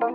Hello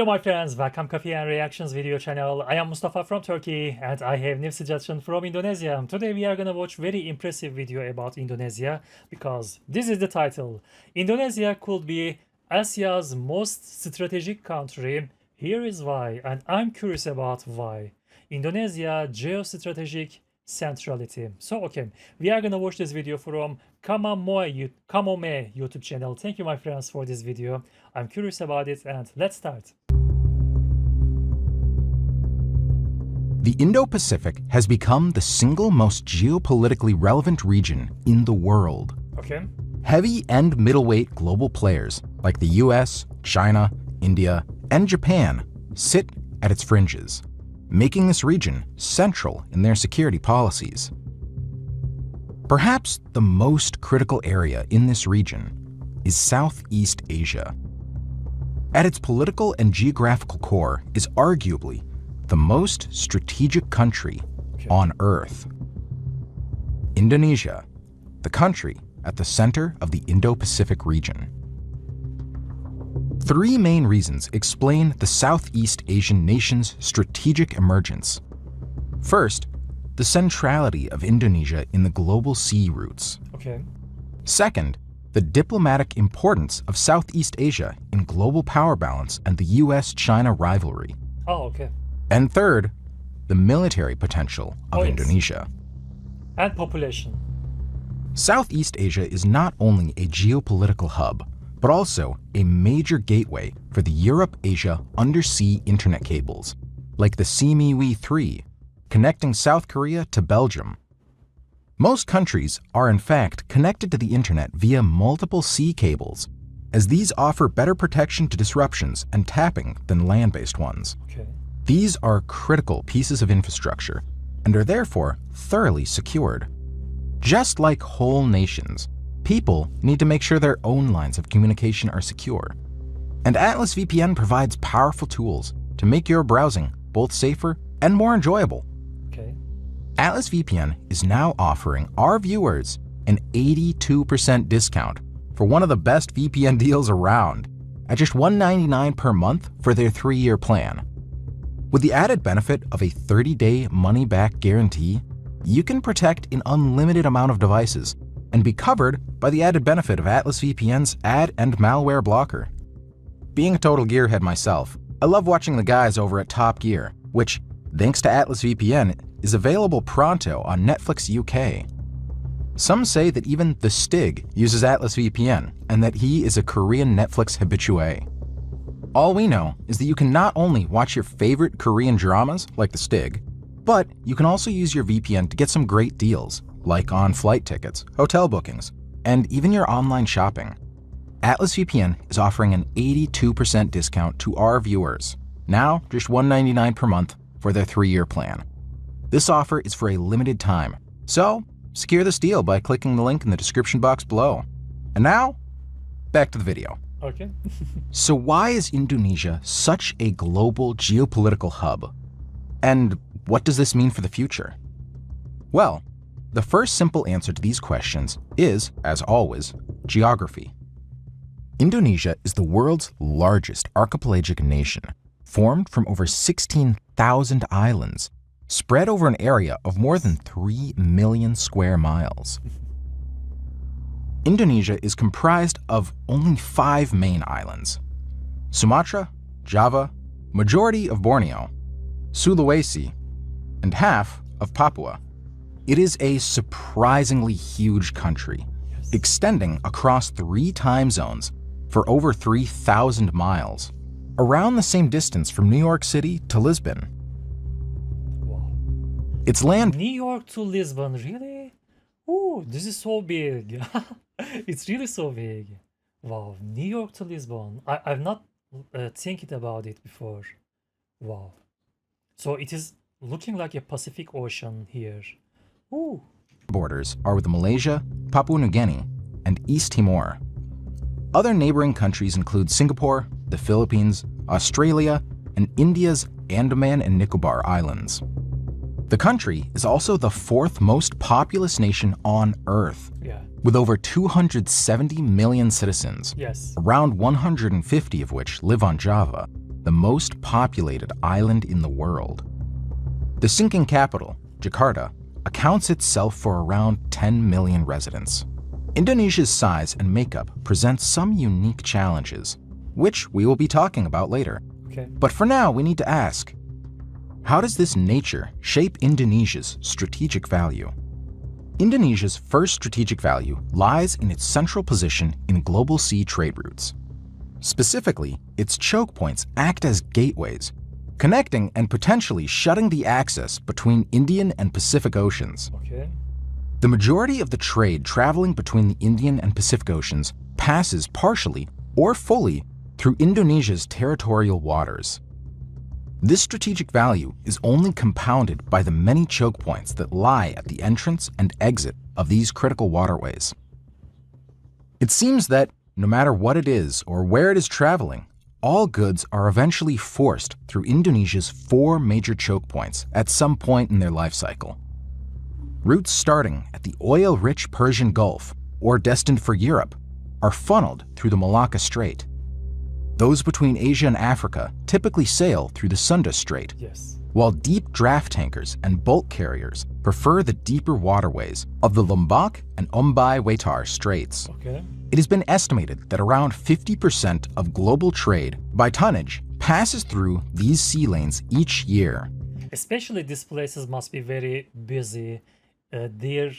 my friends, welcome Coffee and Reactions video channel. I am Mustafa from Turkey and I have new suggestion from Indonesia. Today we are gonna watch very impressive video about Indonesia because this is the title. Indonesia could be Asia's most strategic country. Here is why, and I'm curious about why. Indonesia geostrategic centrality. So okay, we are gonna watch this video from Kamome YouTube channel. Thank you my friends for this video. I'm curious about it and let's start. The Indo-Pacific has become the single most geopolitically relevant region in the world. Okay. Heavy and middleweight global players like the US, China, India, and Japan sit at its fringes, making this region central in their security policies. Perhaps the most critical area in this region is Southeast Asia. At its political and geographical core is arguably the most strategic country on Earth. Indonesia, the country at the center of the Indo-Pacific region. Three main reasons explain the Southeast Asian nation's strategic emergence. First, the centrality of Indonesia in the global sea routes. Okay. Second, the diplomatic importance of Southeast Asia in global power balance and the US-China rivalry. Oh, okay. And third, the military potential of yes. Indonesia. And population. Southeast Asia is not only a geopolitical hub, but also a major gateway for the Europe-Asia undersea internet cables, like the Seamiwi 3, connecting South Korea to Belgium. Most countries are in fact connected to the internet via multiple sea cables, as these offer better protection to disruptions and tapping than land-based ones. Okay. These are critical pieces of infrastructure and are therefore thoroughly secured. Just like whole nations, people need to make sure their own lines of communication are secure. And Atlas VPN provides powerful tools to make your browsing both safer and more enjoyable. Okay. Atlas VPN is now offering our viewers an 82% discount for one of the best VPN deals around at just $199 per month for their 3-year plan. With the added benefit of a 30-day money-back guarantee, you can protect an unlimited amount of devices and be covered by the added benefit of Atlas VPN's ad and malware blocker. Being a total gearhead myself, I love watching the guys over at Top Gear, which, thanks to Atlas VPN, is available pronto on Netflix UK. Some say that even the Stig uses Atlas VPN and that he is a Korean Netflix habitué. All we know is that you can not only watch your favorite Korean dramas like the Stig, but you can also use your VPN to get some great deals, like on flight tickets, hotel bookings, and even your online shopping. Atlas VPN is offering an 82% discount to our viewers, now just $199 per month for their 3-year plan. This offer is for a limited time, so secure this deal by clicking the link in the description box below. And now, back to the video. Okay. So why is Indonesia such a global geopolitical hub? And what does this mean for the future? Well, the first simple answer to these questions is, as always, geography. Indonesia is the world's largest archipelagic nation, formed from over 16,000 islands, spread over an area of more than 3 million square miles. Indonesia is comprised of only 5 main islands: Sumatra, Java, majority of Borneo, Sulawesi, and half of Papua. It is a surprisingly huge country, extending across 3 time zones for over 3,000 miles, around the same distance from New York City to Lisbon. Wow. Its land... New York to Lisbon, really? Ooh, this is so big. It's really so big. Wow, New York to Lisbon. I've not thinking about it before. Wow. So it is looking like a Pacific Ocean here. Ooh. Borders are with Malaysia, Papua New Guinea, and East Timor. Other neighboring countries include Singapore, the Philippines, Australia, and India's Andaman and Nicobar Islands. The country is also the fourth most populous nation on Earth, Yeah. with over 270 million citizens, Yes. around 150 of which live on Java, the most populated island in the world. The sinking capital, Jakarta, accounts itself for around 10 million residents. Indonesia's size and makeup present some unique challenges, which we will be talking about later. Okay. But for now, we need to ask, how does this nature shape Indonesia's strategic value? Indonesia's first strategic value lies in its central position in global sea trade routes. Specifically, its choke points act as gateways, connecting and potentially shutting the access between Indian and Pacific Oceans. Okay. The majority of the trade traveling between the Indian and Pacific Oceans passes partially or fully through Indonesia's territorial waters. This strategic value is only compounded by the many choke points that lie at the entrance and exit of these critical waterways. It seems that no matter what it is or where it is traveling, all goods are eventually forced through Indonesia's 4 major choke points at some point in their life cycle. Routes starting at the oil-rich Persian Gulf or destined for Europe are funneled through the Malacca Strait. Those between Asia and Africa typically sail through the Sunda Strait, Yes. while deep draft tankers and bulk carriers prefer the deeper waterways of the Lombok and Ombai-Wetar Straits. Okay. It has been estimated that around 50% of global trade by tonnage passes through these sea lanes each year. Especially these places must be very busy. Their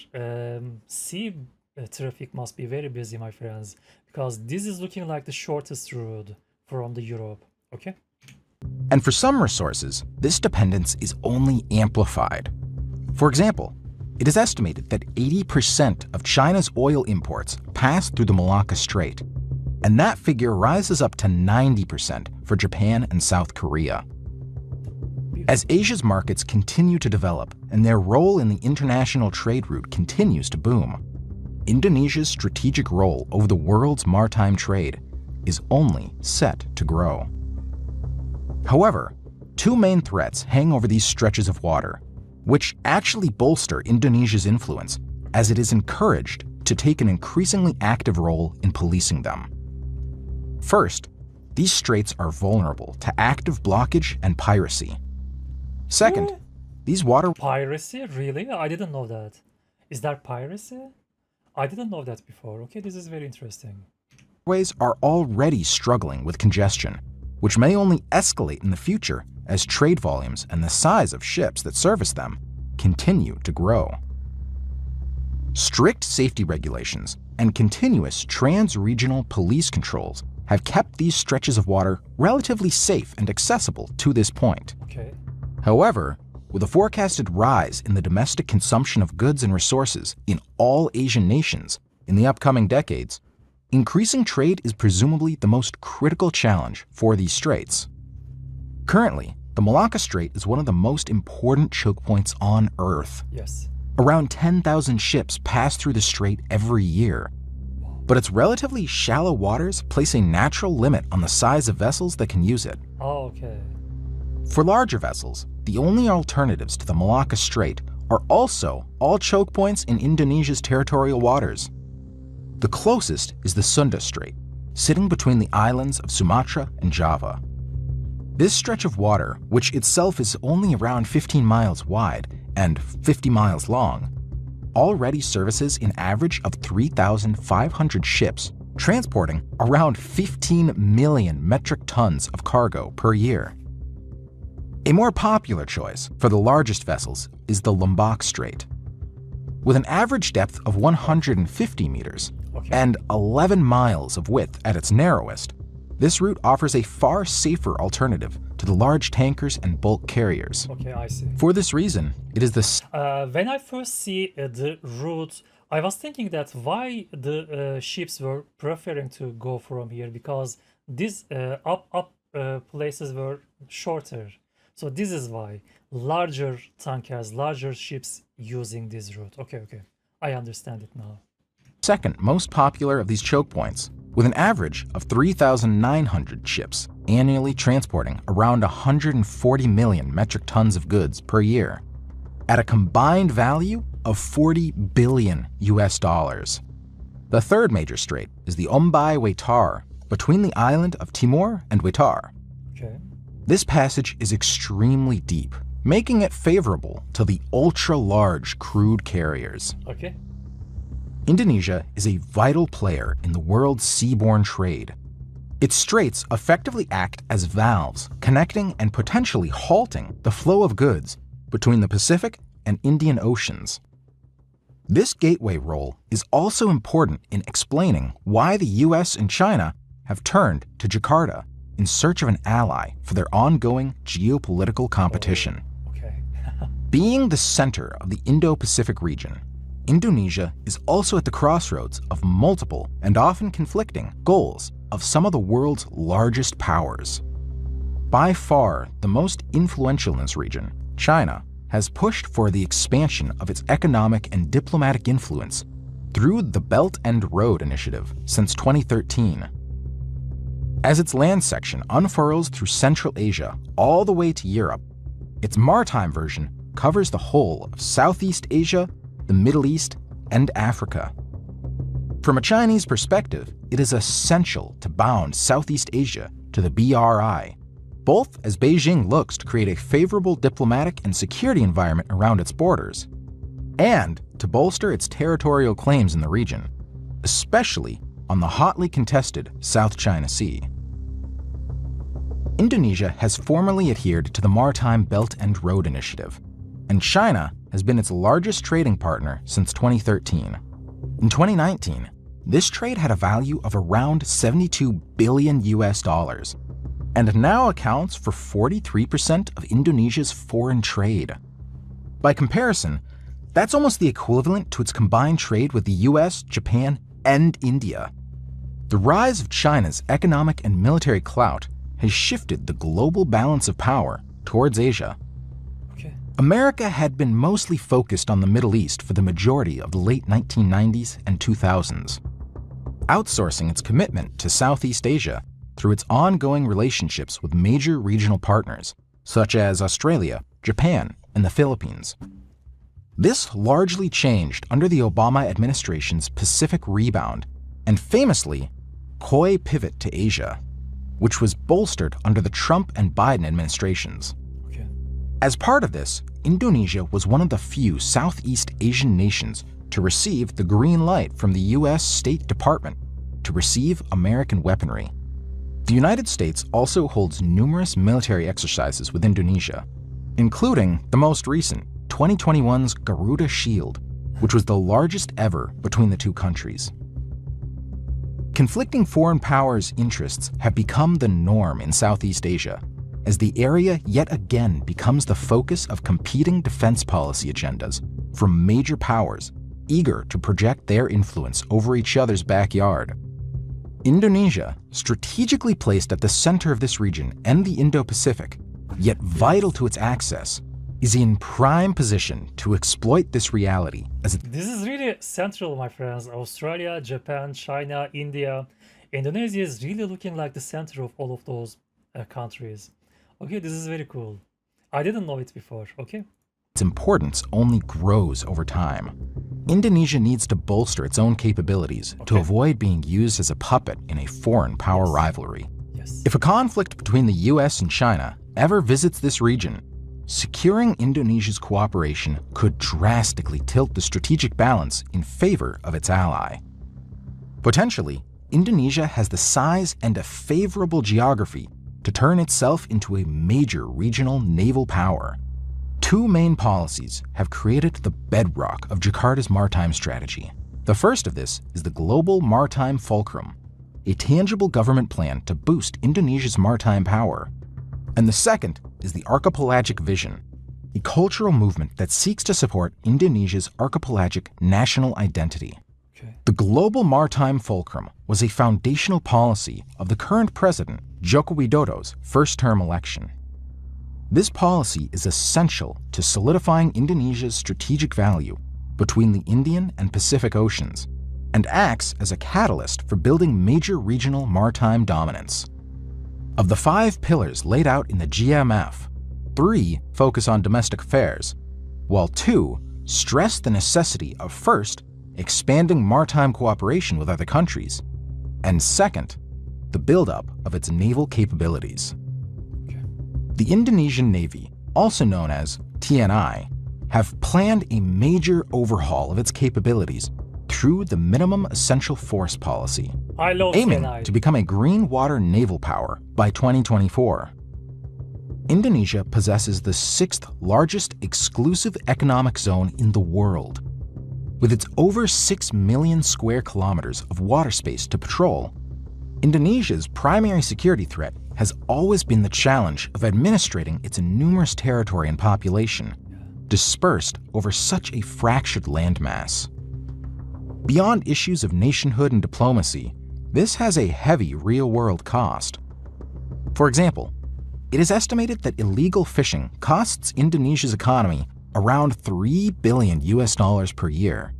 sea traffic must be very busy, my friends, because this is looking like the shortest route from the Europe. Okay. And for some resources, this dependence is only amplified. For example, it is estimated that 80% of China's oil imports pass through the Malacca Strait, and that figure rises up to 90% for Japan and South Korea. As Asia's markets continue to develop and their role in the international trade route continues to boom, Indonesia's strategic role over the world's maritime trade is only set to grow. However, 2 main threats hang over these stretches of water, which actually bolster Indonesia's influence as it is encouraged to take an increasingly active role in policing them. First, these straits are vulnerable to active blockage and piracy. Second, these waterways Piracy? Really? I didn't know that. Is that piracy? I didn't know that before. Okay, this is very interesting. are already struggling with congestion, which may only escalate in the future as trade volumes and the size of ships that service them continue to grow. Strict safety regulations and continuous trans-regional police controls have kept these stretches of water relatively safe and accessible to this point. Okay. However, with a forecasted rise in the domestic consumption of goods and resources in all Asian nations in the upcoming decades, increasing trade is presumably the most critical challenge for these straits. Currently, the Malacca Strait is one of the most important choke points on Earth. Yes. Around 10,000 ships pass through the strait every year. But its relatively shallow waters place a natural limit on the size of vessels that can use it. Oh, okay. For larger vessels, the only alternatives to the Malacca Strait are also all choke points in Indonesia's territorial waters. The closest is the Sunda Strait, sitting between the islands of Sumatra and Java. This stretch of water, which itself is only around 15 miles wide and 50 miles long, already services an average of 3,500 ships, transporting around 15 million metric tons of cargo per year. A more popular choice for the largest vessels is the Lombok Strait. With an average depth of 150 meters and 11 miles of width at its narrowest, this route offers a far safer alternative to the large tankers and bulk carriers. Okay, I see. For this reason, it is the When I first see the route, I was thinking that why the ships were preferring to go from here, because these up places were shorter. So this is why larger tankers, larger ships using this route. Okay, I understand it now. second most popular of these choke points, with an average of 3,900 ships annually transporting around 140 million metric tons of goods per year. at a combined value of 40 billion US dollars. The third major strait is the Ombai-Wetar, between the island of Timor and Wetar. Okay. This passage is extremely deep, making it favorable to the ultra-large crude carriers. Okay. Indonesia is a vital player in the world's seaborne trade. Its straits effectively act as valves, connecting and potentially halting the flow of goods between the Pacific and Indian Oceans. This gateway role is also important in explaining why the US and China have turned to Jakarta in search of an ally for their ongoing geopolitical competition. Okay. Being the center of the Indo-Pacific region, Indonesia is also at the crossroads of multiple and often conflicting goals of some of the world's largest powers. By far the most influential in this region, China has pushed for the expansion of its economic and diplomatic influence through the Belt and Road Initiative since 2013. As its land section unfurls through Central Asia all the way to Europe, its maritime version covers the whole of Southeast Asia, the Middle East, and Africa. From a Chinese perspective, it is essential to bound Southeast Asia to the BRI, both as Beijing looks to create a favorable diplomatic and security environment around its borders, and to bolster its territorial claims in the region, especially on the hotly contested South China Sea. Indonesia has formally adhered to the Maritime Belt and Road Initiative, and China has been its largest trading partner since 2013. In 2019, this trade had a value of around 72 billion US dollars, and now accounts for 43% of Indonesia's foreign trade. By comparison, that's almost the equivalent to its combined trade with the US, Japan, and India. The rise of China's economic and military clout has shifted the global balance of power towards Asia. Okay. America had been mostly focused on the Middle East for the majority of the late 1990s and 2000s, outsourcing its commitment to Southeast Asia through its ongoing relationships with major regional partners, such as Australia, Japan, and the Philippines. This largely changed under the Obama administration's Pacific Rebound and famously COI pivot to Asia, which was bolstered under the Trump and Biden administrations. Okay. As part of this, Indonesia was one of the few Southeast Asian nations to receive the green light from the US State Department to receive American weaponry. The United States also holds numerous military exercises with Indonesia, including the most recent 2021's Garuda Shield, which was the largest ever between the two countries. Conflicting foreign powers' interests have become the norm in Southeast Asia, as the area yet again becomes the focus of competing defense policy agendas from major powers eager to project their influence over each other's backyard. Indonesia, strategically placed at the center of this region and the Indo-Pacific, yet vital to its access, is in prime position to exploit this reality as This is really central, my friends. Australia, Japan, China, India. Indonesia is really looking like the center of all of those countries. Okay, this is very cool. I didn't know it before, okay? its importance only grows over time. Indonesia needs to bolster its own capabilities to avoid being used as a puppet in a foreign power rivalry. Yes. If a conflict between the US and China ever visits this region, securing Indonesia's cooperation could drastically tilt the strategic balance in favor of its ally. Potentially, Indonesia has the size and a favorable geography to turn itself into a major regional naval power. Two main policies have created the bedrock of Jakarta's maritime strategy. The first of this is the Global Maritime Fulcrum, a tangible government plan to boost Indonesia's maritime power. And the second is the Archipelagic Vision, a cultural movement that seeks to support Indonesia's archipelagic national identity. The Global Maritime Fulcrum was a foundational policy of the current president, Joko Widodo's first-term election. This policy is essential to solidifying Indonesia's strategic value between the Indian and Pacific Oceans and acts as a catalyst for building major regional maritime dominance. Of the 5 pillars laid out in the GMF, 3 focus on domestic affairs, while 2 stress the necessity of first, expanding maritime cooperation with other countries, and second, the buildup of its naval capabilities. The Indonesian Navy, also known as TNI, have planned a major overhaul of its capabilities through the Minimum Essential Force policy, I love aiming TNI. to become a green water naval power by 2024. Indonesia possesses the 6th largest exclusive economic zone in the world. With its over 6 million square kilometers of water space to patrol, Indonesia's primary security threat has always been the challenge of administrating its numerous territory and population, dispersed over such a fractured landmass. Beyond issues of nationhood and diplomacy, this has a heavy real-world cost. For example, it is estimated that illegal fishing costs Indonesia's economy around $3 billion per year,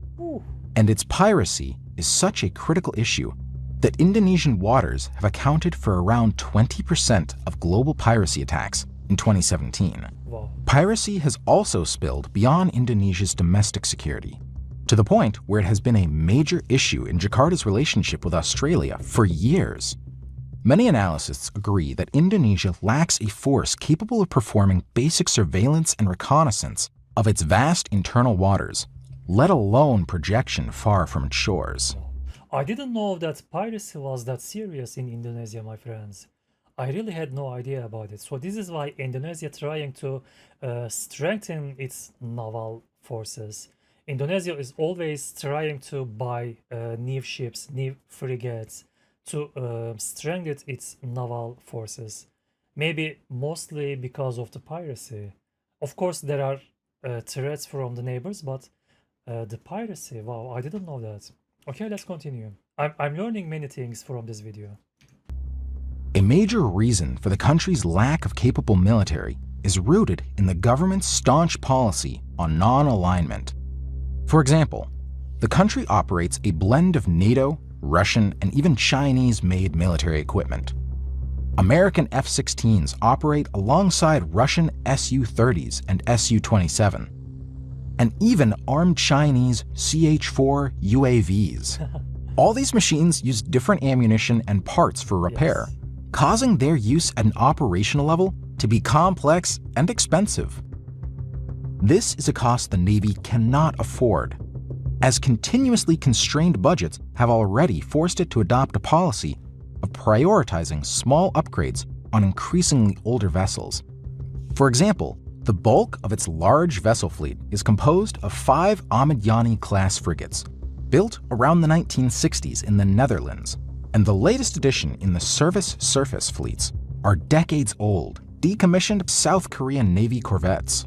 and its piracy is such a critical issue that Indonesian waters have accounted for around 20% of global piracy attacks in 2017. Wow. Piracy has also spilled beyond Indonesia's domestic security, to the point where it has been a major issue in Jakarta's relationship with Australia for years. Many analysts agree that Indonesia lacks a force capable of performing basic surveillance and reconnaissance of its vast internal waters, let alone projection far from its shores. I didn't know that piracy was that serious in Indonesia, my friends. I really had no idea about it. So this is why Indonesia trying to strengthen its naval forces. Indonesia is always trying to buy new ships, new frigates to strengthen its naval forces. Maybe mostly because of the piracy. Of course, there are threats from the neighbors, but the piracy, wow, I didn't know that. Okay, let's continue. I'm learning many things from this video. A major reason for the country's lack of capable military is rooted in the government's staunch policy on non-alignment. For example, the country operates a blend of NATO, Russian, and even Chinese-made military equipment. American F-16s operate alongside Russian Su-30s and Su-27, and even armed Chinese Ch-4 UAVs. All these machines use different ammunition and parts for repair, Yes. causing their use at an operational level to be complex and expensive. This is a cost the Navy cannot afford, as continuously constrained budgets have already forced it to adopt a policy of prioritizing small upgrades on increasingly older vessels. For example, the bulk of its large vessel fleet is composed of 5 Ahmad Yani-class frigates, built around the 1960s in the Netherlands, and the latest addition in the service surface fleets are decades old, decommissioned South Korean Navy corvettes.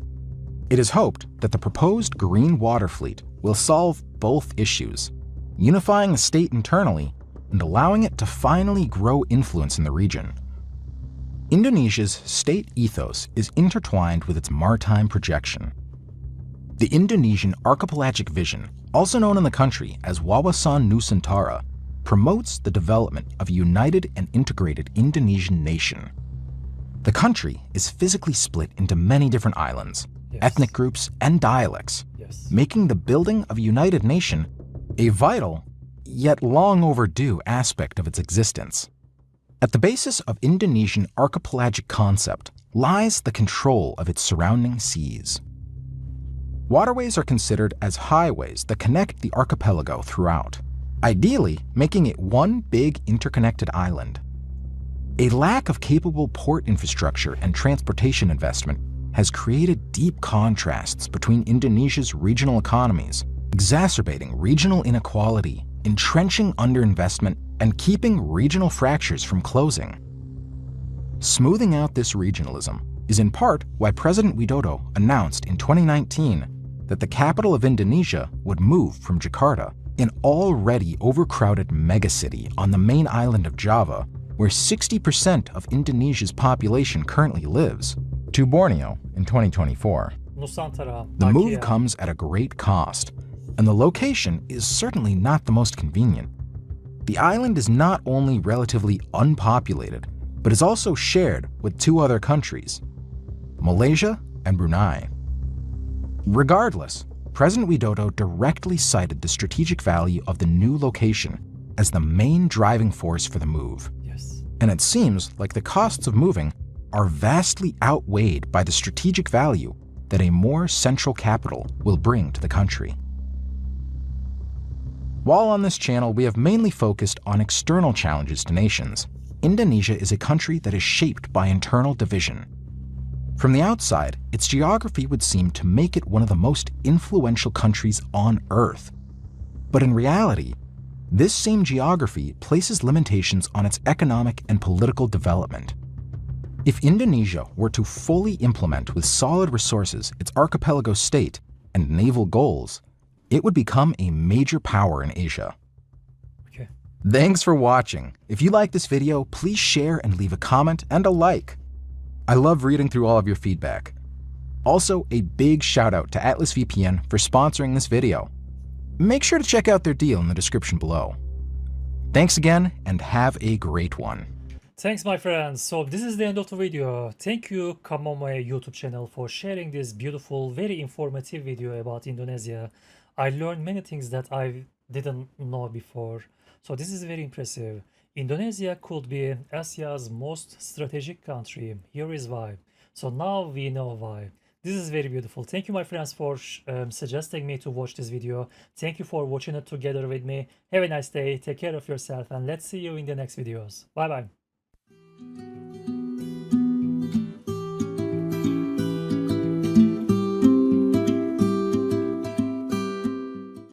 It is hoped that the proposed Green Water Fleet will solve both issues, unifying the state internally and allowing it to finally grow influence in the region. Indonesia's state ethos is intertwined with its maritime projection. The Indonesian archipelagic vision, also known in the country as Wawasan Nusantara, promotes the development of a united and integrated Indonesian nation. The country is physically split into many different islands, Yes. ethnic groups, and dialects, Yes. making the building of a united nation a vital, yet long overdue aspect of its existence. At the basis of Indonesian archipelagic concept lies the control of its surrounding seas. Waterways are considered as highways that connect the archipelago throughout, ideally making it one big interconnected island. A lack of capable port infrastructure and transportation investment has created deep contrasts between Indonesia's regional economies, exacerbating regional inequality, entrenching underinvestment, and keeping regional fractures from closing. Smoothing out this regionalism is in part why President Widodo announced in 2019 that the capital of Indonesia would move from Jakarta, an already overcrowded megacity on the main island of Java, where 60% of Indonesia's population currently lives, to Borneo in 2024. Nusantara, The move Ikea. comes at a great cost, and the location is certainly not the most convenient. The island is not only relatively unpopulated, but is also shared with 2 other countries, Malaysia and Brunei. Regardless, President Widodo directly cited the strategic value of the new location as the main driving force for the move. Yes. And it seems like the costs of moving are vastly outweighed by the strategic value that a more central capital will bring to the country. While on this channel we have mainly focused on external challenges to nations, Indonesia is a country that is shaped by internal division. From the outside, its geography would seem to make it one of the most influential countries on Earth. But in reality, this same geography places limitations on its economic and political development. If Indonesia were to fully implement with solid resources its archipelago state and naval goals, it would become a major power in Asia. Okay. Thanks for watching. If you like this video, please share and leave a comment and a like. I love reading through all of your feedback. Also, a big shout out to Atlas VPN for sponsoring this video. Make sure to check out their deal in the description below. Thanks again and have a great one. Thanks, my friends. So this is the end of the video. Thank you, come on my YouTube channel, for sharing this beautiful, very informative video about Indonesia. I learned many things that I didn't know before. So this is very impressive. Indonesia could be Asia's most strategic country. Here is why. So now we know why. This is very beautiful. Thank you, my friends, for suggesting me to watch this video. Thank you for watching it together with me. Have a nice day. Take care of yourself, and let's see you in the next videos. Bye bye.